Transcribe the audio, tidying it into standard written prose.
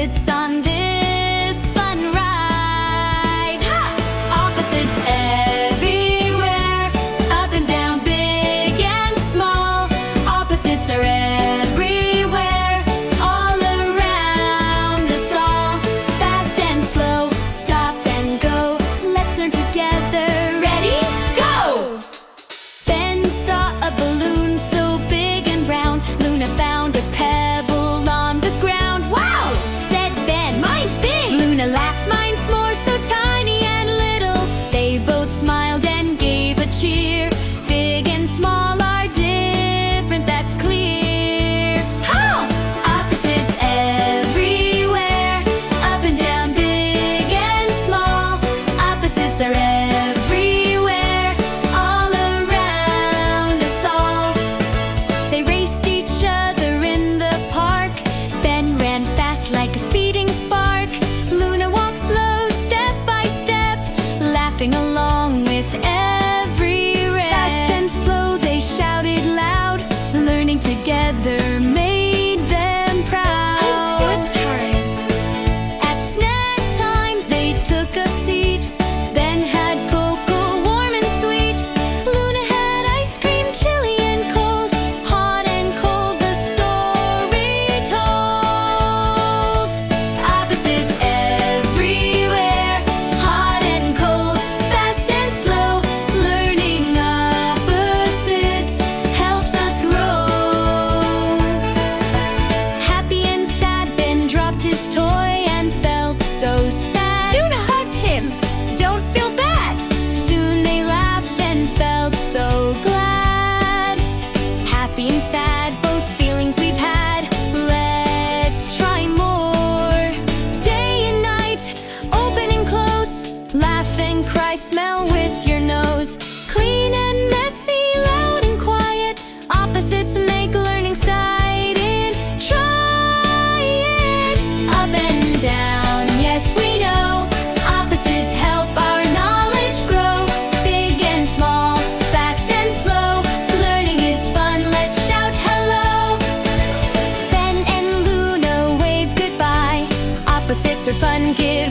opposites on this fun ride. Ha! Opposites everywhere, up and down, big and small. Opposites are everywhere, all around us all. Fast and slow, stop and go. Let's learn together. Ready? Go! Ben saw a balloon so big and round. Luna found a pebble on the ground. Wow! Said Ben, mine's big. Luna laughed, mine's more so tiny and little. They both smiled and gave a cheer. Big and small are different, that's clear. Ha! Opposites everywhere, up and down, big and small. Opposites are everywhere, all around us all. They raced each other in the park. Ben ran fast like a speeding spark. Luna walked slow, step by step, laughing along with every rep. Fast and slow, they shouted loud. Learning together made them proud. It's your turn. At snack time, they took a seat. Ben had cocoa, warm and sweet. Luna had ice cream, chilly and cold. Hot and cold, the story told. Opposites everywhere, hot and cold, fast and slow. Learning opposites helps us grow. Happy and sad, Ben dropped his toy and felt so sad. Luna hugged him, don't feel bad. Soon they laughed and felt so glad. Happy and sad, both feelings we've had. Let's try more. Day and night, open and close. Laugh and cry, smell with your nose. Clean and messy, loud and quiet. Opposites make learning exciting. Try it. Up and down, yes we know. Opposites help our knowledge grow. Big and small, fast and slow. Learning is fun, let's shout hello. Ben and Luna wave goodbye. Opposites are fun, give